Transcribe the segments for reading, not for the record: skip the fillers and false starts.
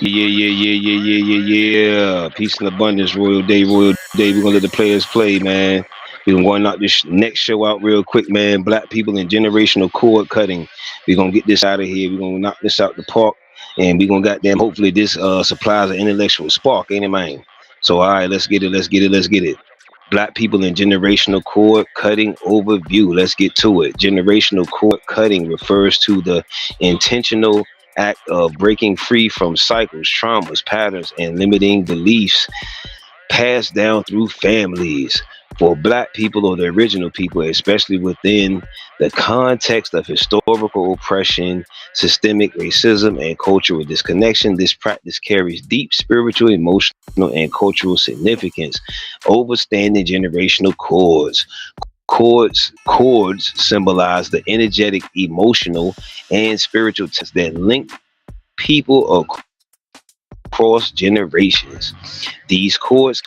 Yeah. Peace and abundance, Royal Day, Royal Day. We're gonna let the players play, man. We're gonna knock this next show out real quick, man. Black people and generational cord cutting. We're gonna get this out of here. We're gonna knock this out the park, and we're gonna goddamn. Hopefully, this supplies an intellectual spark, ain't it, man? So, all right, let's get it. Let's get it. Let's get it. Black people and generational cord cutting overview. Let's get to it. Generational cord cutting refers to the intentional act of breaking free from cycles, traumas, patterns, and limiting beliefs passed down through families. For Black people or the original people, especially within the context of historical oppression, systemic racism, and cultural disconnection, this practice carries deep spiritual, emotional, and cultural significance. Overstanding generational cords. Cords symbolize the energetic, emotional, and spiritual ties that link people across generations. These cords,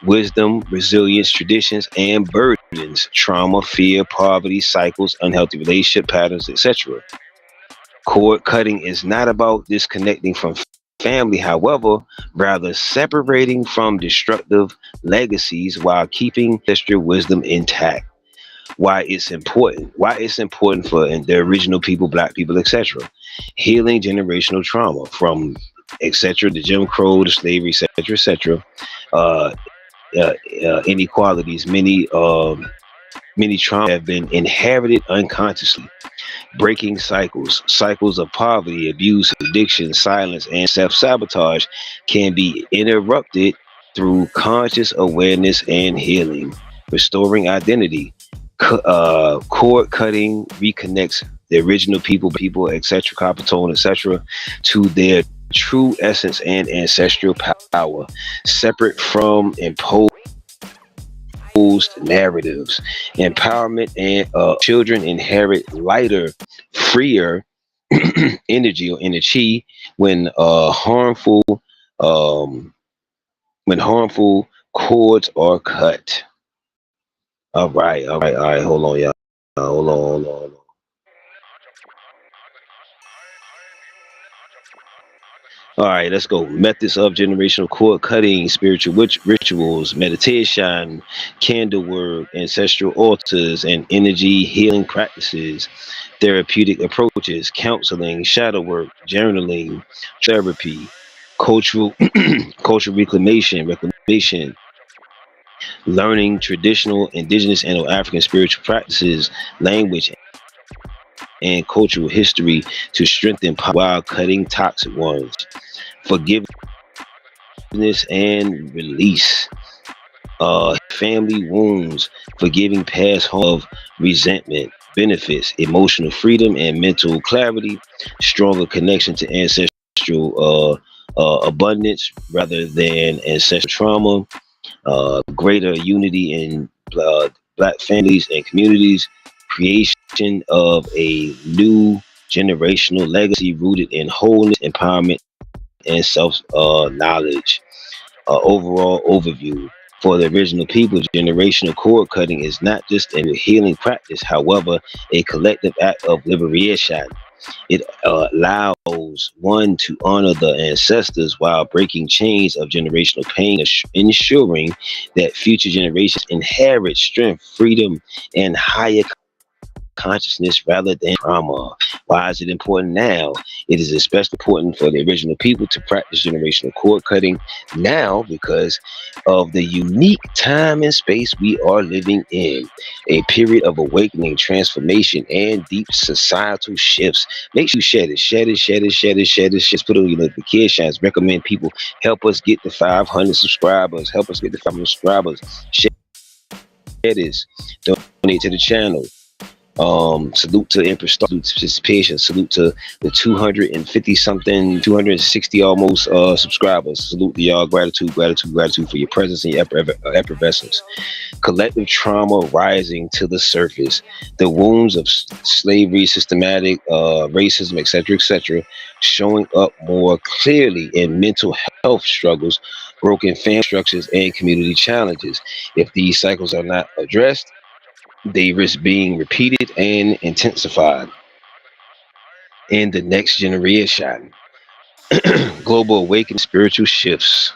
wisdom, resilience, traditions, and burdens, trauma, fear, poverty, cycles, unhealthy relationship patterns, etc. Cord cutting is not about disconnecting from family, however, rather separating from destructive legacies while keeping ancestral wisdom intact. Why it's important for the original people, Black people, etc. Healing generational trauma from etc. the Jim Crow, the slavery, etc. uh, Inequalities, many traumas have been inherited unconsciously. Breaking cycles of poverty, abuse, addiction, silence, and self-sabotage can be interrupted through conscious awareness and healing. Restoring identity. Cord cutting reconnects the original people, etc., copper tone, etc., to their true essence and ancestral power, separate from imposed narratives. Empowerment and children inherit lighter, freer energy or energy when um, harmful cords are cut. All right. Hold on, y'all. Hold on. All right, let's go. Methods of generational cord cutting, spiritual rituals, meditation, candle work, ancestral altars, and energy healing practices, therapeutic approaches, counseling, shadow work, journaling, therapy, cultural cultural reclamation, learning traditional, indigenous, and African spiritual practices, language, and cultural history to strengthen while cutting toxic ones. Forgiveness and release. Family wounds, forgiving past harm of resentment, benefits: emotional freedom and mental clarity, stronger connection to ancestral abundance rather than ancestral trauma, greater unity in black families and communities, creation of a new generational legacy rooted in wholeness, empowerment, and self knowledge. Overall overview. For the original people, generational cord cutting is not just a healing practice, however, a collective act of liberation. It allows one to honor the ancestors while breaking chains of generational pain, ensuring that future generations inherit strength, freedom, and higher consciousness rather than trauma. Why is it important now? It is especially important for the original people to practice generational cord cutting now because of the unique time and space we are living in. A period of awakening, transformation, and deep societal shifts. Make sure you share this, share this, share this, share this, share this. Just put on your notifications. Recommend people help us get the 500 subscribers. Help us get the 500 subscribers. Share this. Donate to the channel. Salute to Empress, salute to participation, salute to the 250 something, 260 almost subscribers. Salute to y'all. Gratitude, gratitude, gratitude for your presence and your effervescence. Collective trauma rising to the surface. The wounds of slavery, systematic racism, etc., showing up more clearly in mental health struggles, broken family structures, and community challenges. If these cycles are not addressed, they risk being repeated and intensified in the next generation. Global awakening, spiritual shifts.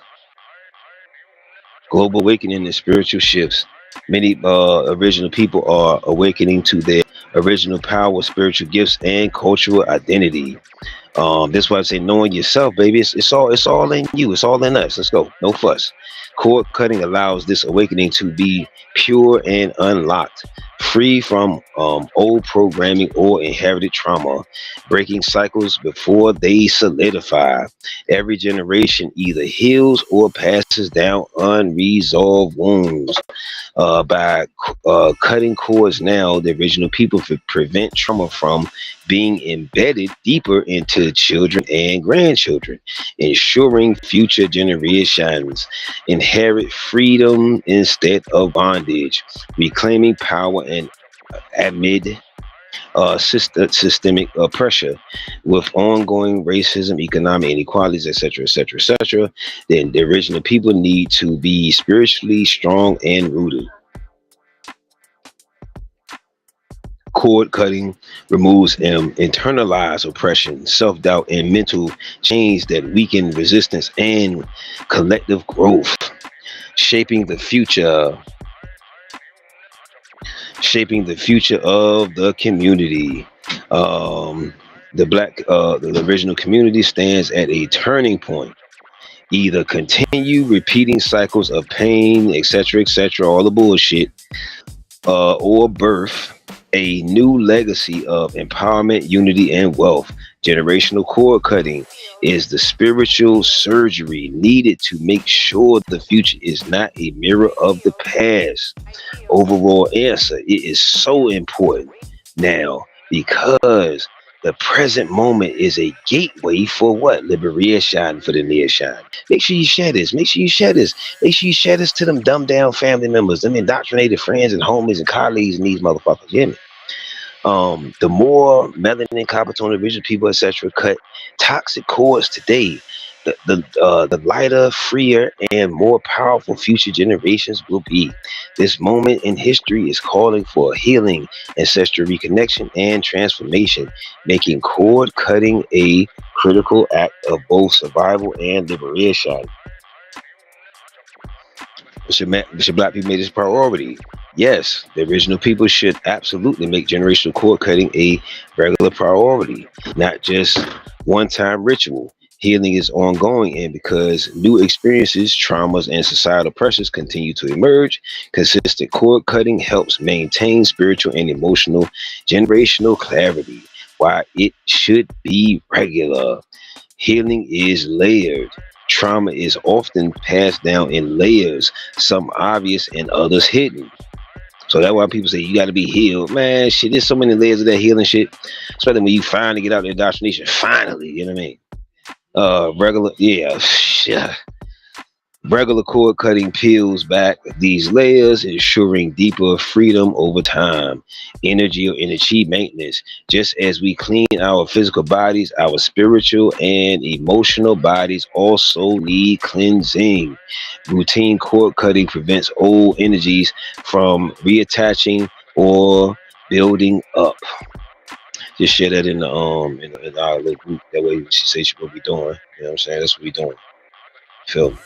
Global awakening and spiritual shifts. Many original people are awakening to their original power, spiritual gifts, and cultural identity. That's why I say knowing yourself, baby. It's all in you. It's all in us. Let's go. No fuss. Cord cutting allows this awakening to be pure and unlocked, free from old programming or inherited trauma, breaking cycles before they solidify. Every generation either heals or passes down unresolved wounds. By cutting cords now, the original people prevent trauma from being embedded deeper into children and grandchildren, ensuring future generations inherit freedom instead of bondage, reclaiming power and amid systemic pressure with ongoing racism, economic inequalities, etc., etc., etc. Then the original people need to be spiritually strong and rooted. Cord cutting removes internalized oppression, self doubt, and mental chains that weaken resistance and collective growth, shaping the future, shaping the future of the community. Um, the original community stands at a turning point. Either continue repeating cycles of pain, etc., all the bullshit, or birth a new legacy of empowerment, unity, and wealth. Generational cord cutting is the spiritual surgery needed to make sure the future is not a mirror of the past. Overall answer: it is so important now because the present moment is a gateway for what? Liberation for the near shine. Make sure you share this. Make sure you share this. Make sure you share this to them dumbed down family members, them indoctrinated friends and homies and colleagues and these motherfuckers. You hear me? The more melanin, copper tone, original people, etc., cut toxic cords today, the lighter, freer, and more powerful future generations will be. This moment in history is calling for healing, ancestral reconnection, and transformation, making cord cutting a critical act of both survival and liberation. Should black people make this priority? Yes, the original people should absolutely make generational cord cutting a regular priority, not just one-time ritual. Healing is ongoing, and because new experiences, traumas, and societal pressures continue to emerge, consistent cord cutting helps maintain spiritual and emotional generational clarity. Why it should be regular. Healing is layered. Trauma is often passed down in layers, some obvious and others hidden. So that's why people say you got to be healed, man. Shit, there's so many layers of that healing shit. Especially when you finally get out the indoctrination. Finally, you know what I mean? Regular, yeah, yeah. Regular cord cutting peels back these layers, ensuring deeper freedom over time. Energy or energy maintenance. Just as we clean our physical bodies, our spiritual and emotional bodies also need cleansing. Routine cord cutting prevents old energies from reattaching or building up. Just share that in our little group. That way she says she will be doing. You know what I'm saying? That's what we doing. Feel me?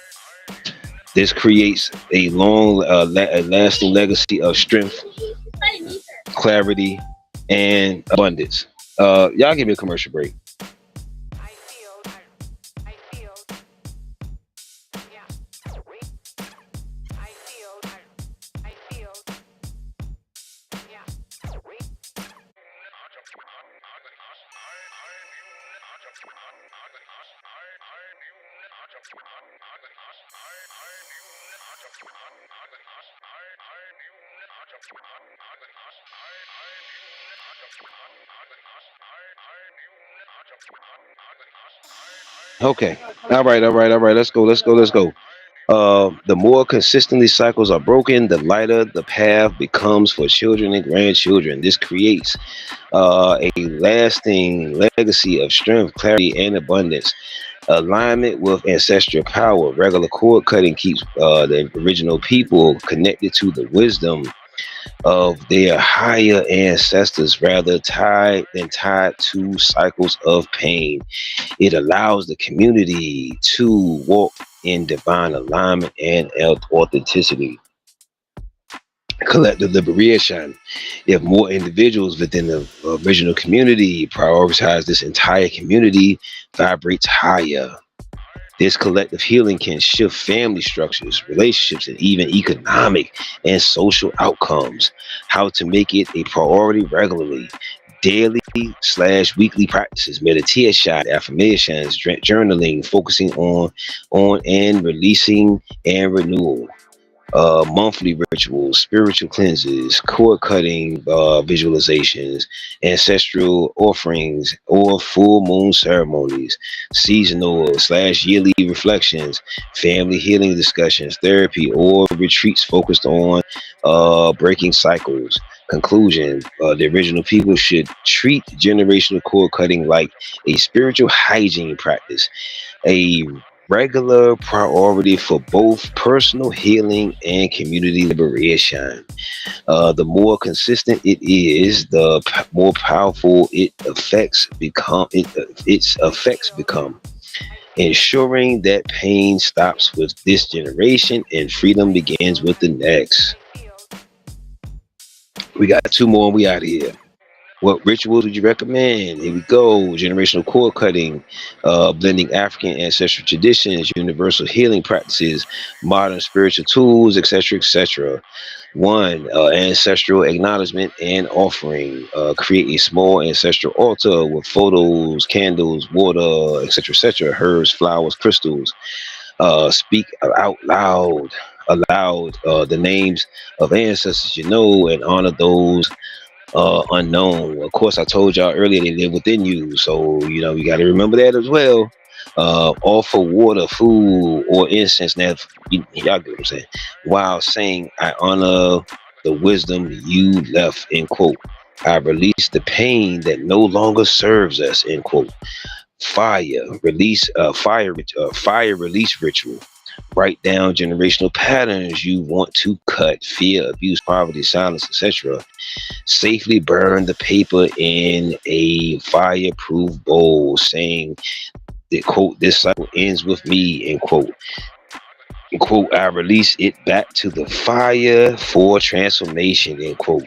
This creates a lasting legacy of strength, clarity, and abundance. Y'all give me a commercial break. Okay. All right. Let's go. The more consistently cycles are broken, the lighter the path becomes for children and grandchildren. This creates a lasting legacy of strength, clarity, and abundance. Alignment with ancestral power. Regular cord cutting keeps the original people connected to the wisdom of their higher ancestors rather tied to cycles of pain. It allows the community to walk in divine alignment and authenticity. Collective liberation. If more individuals within the original community prioritize, this entire community vibrates higher. This collective healing can shift family structures, relationships, and even economic and social outcomes. How to make it a priority regularly. Daily slash weekly practices, meditation, affirmations, journaling, focusing on and releasing and renewal. Monthly rituals, spiritual cleanses, cord cutting visualizations, ancestral offerings, or full moon ceremonies, seasonal slash yearly reflections, family healing discussions, therapy, or retreats focused on breaking cycles. Conclusion: the original people should treat generational cord cutting like a spiritual hygiene practice, a regular priority for both personal healing and community liberation. The more consistent it is, the more powerful its effects become, ensuring that pain stops with this generation and freedom begins with the next. We got two more and we out of here. What rituals would you recommend? Here we go. Generational cord cutting, blending African ancestral traditions, universal healing practices, modern spiritual tools, etc., etc. One, ancestral acknowledgement and offering. Create a small ancestral altar with photos, candles, water, etc., etc., herbs, flowers, crystals. Speak out aloud, the names of ancestors you know and honor those unknown. Of course, I told y'all earlier they live within you, so you know you got to remember that as well. Offer water, food, or incense. Now, y'all get what I'm saying. While saying, "I honor the wisdom you left." End quote. I release the pain that no longer serves us. End quote. Fire release ritual. Write down generational patterns you want to cut: fear, abuse, poverty, silence, etc. Safely burn the paper in a fireproof bowl, saying that quote, "This cycle ends with me," end quote. End quote, "I release it back to the fire for transformation," end quote.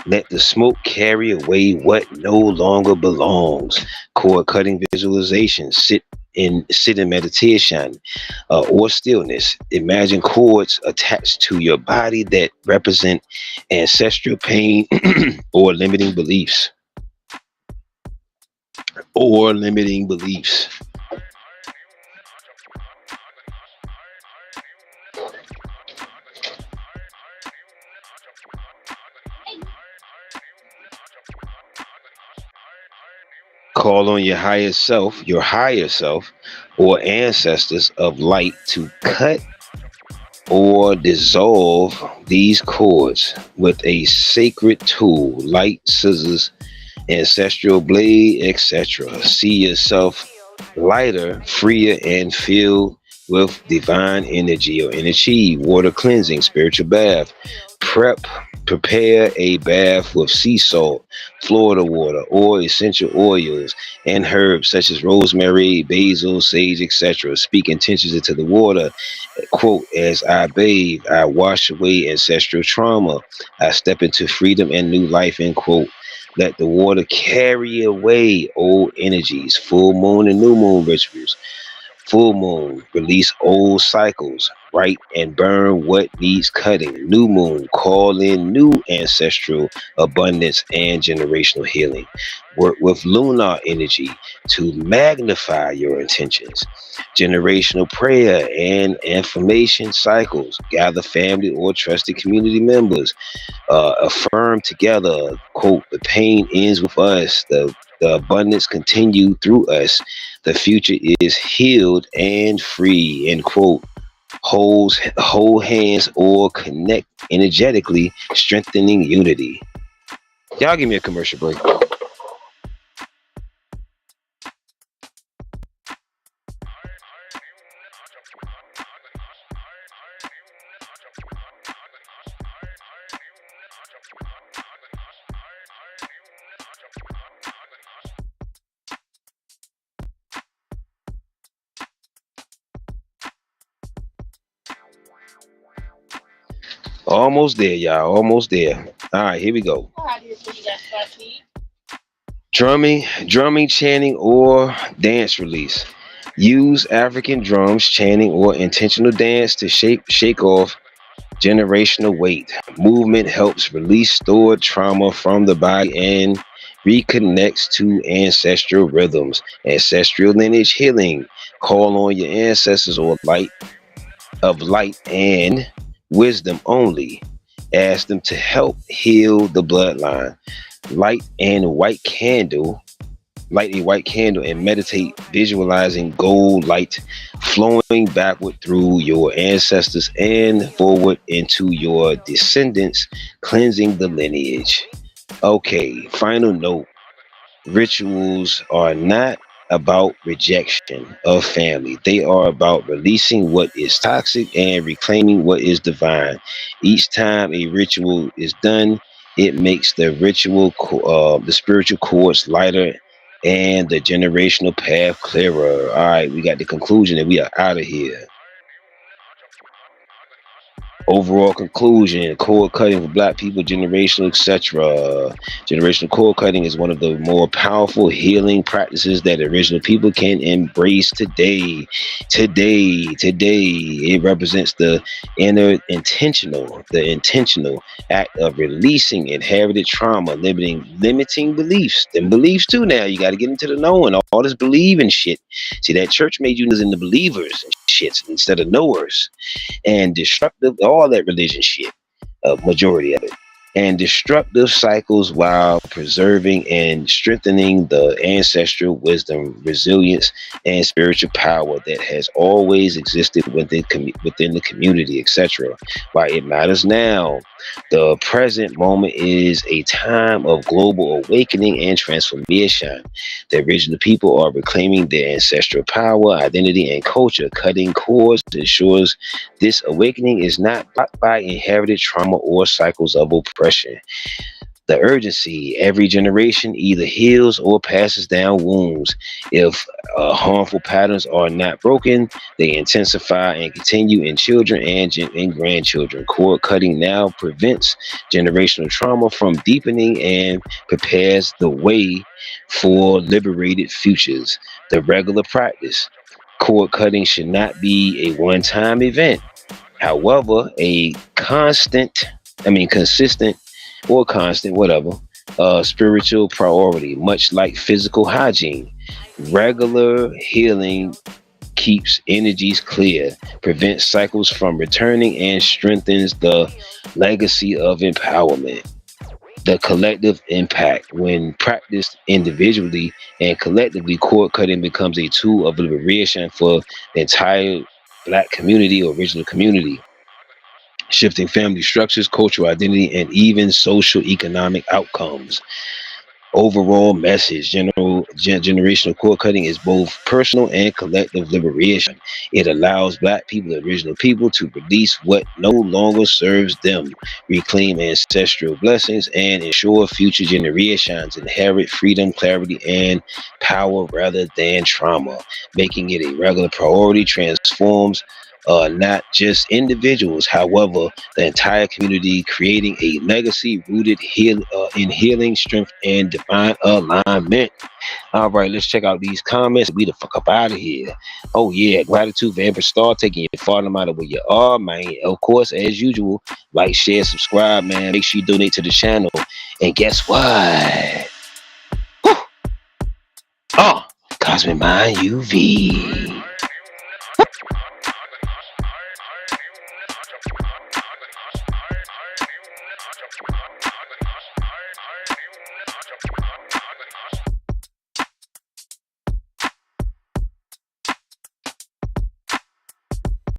Let the smoke carry away what no longer belongs. Cord cutting visualization. Sit in meditation or stillness. Imagine cords attached to your body that represent ancestral pain or limiting beliefs. Or limiting beliefs. Call on your higher self, or ancestors of light to cut or dissolve these cords with a sacred tool, light scissors, ancestral blade, etc. See yourself lighter, freer, and filled with divine energy or energy. Water cleansing, spiritual bath. Prep, prepare a bath with sea salt, Florida water, or essential oils and herbs such as rosemary, basil, sage, etc. Speak intentions into the water. Quote, as I bathe, I wash away ancestral trauma. I step into freedom and new life, end quote. Let the water carry away old energies, full moon and new moon rituals. Full moon, release old cycles, write and burn what needs cutting. New moon, call in new ancestral abundance and generational healing. Work with lunar energy to magnify your intentions. Generational prayer and affirmation cycles. Gather family or trusted community members, affirm together, quote, the pain ends with us, the abundance continue through us, the future is healed and free, end quote. Hold hands or connect energetically, strengthening unity. Y'all give me a commercial break. Almost there, y'all. Almost there. All right, here we go. Drumming, chanting, or dance release. Use African drums, chanting, or intentional dance to shake off generational weight. Movement helps release stored trauma from the body and reconnects to ancestral rhythms. Ancestral lineage healing. Call on your ancestors or light and wisdom only. Ask them to help heal the bloodline. Light and white candle Light a white candle and meditate, visualizing gold light flowing backward through your ancestors and forward into your descendants, cleansing the lineage. Okay, final note. Rituals are not about rejection of family. They are about releasing what is toxic and reclaiming what is divine. Each time a ritual is done, it makes the spiritual cords lighter and the generational path clearer. All right, we got the conclusion and we are out of here. Overall conclusion: cord cutting for black people, generational, etc. Generational cord cutting is one of the more powerful healing practices that original people can embrace today. Today, it represents the intentional act of releasing inherited trauma, limiting beliefs. Them beliefs too. Now you got to get into the knowing. All this believing shit. See, that church made you in the believers and shit instead of knowers, and destructive, all that religion shit, a majority of it, and destructive cycles while preserving and strengthening the ancestral wisdom, resilience, and spiritual power that has always existed within the community, etc. Why it matters now. The present moment is a time of global awakening and transformation. The original people are reclaiming their ancestral power, identity, and culture. Cutting cords ensures this awakening is not blocked by inherited trauma or cycles of oppression. The urgency: every generation either heals or passes down wounds. If harmful patterns are not broken, they intensify and continue in children and grandchildren. Cord cutting now prevents generational trauma from deepening and prepares the way for liberated futures. The regular practice: cord cutting should not be a one time event. However, a consistent or constant, whatever, spiritual priority, much like physical hygiene. Regular healing keeps energies clear, prevents cycles from returning, and strengthens the legacy of empowerment. the collective impact. When practiced individually and collectively, cord cutting becomes a tool of liberation for the entire Black community or original community, shifting family structures, cultural identity, and even social economic outcomes. Overall message: generational cord cutting is both personal and collective liberation. It allows Black people and original people to release what no longer serves them, reclaim ancestral blessings, and ensure future generations inherit freedom, clarity, and power rather than trauma. Making it a regular priority transforms not just individuals, however, the entire community, creating a legacy rooted in healing, strength, and divine alignment. All right, let's check out these comments. Be the fuck up out of here. Oh yeah, gratitude for Empress Star taking your far no matter where you are, man. Of course, as usual, like, share, subscribe, man. Make sure you donate to the channel. And guess what? Whew. Oh, Cosmic Mind UV.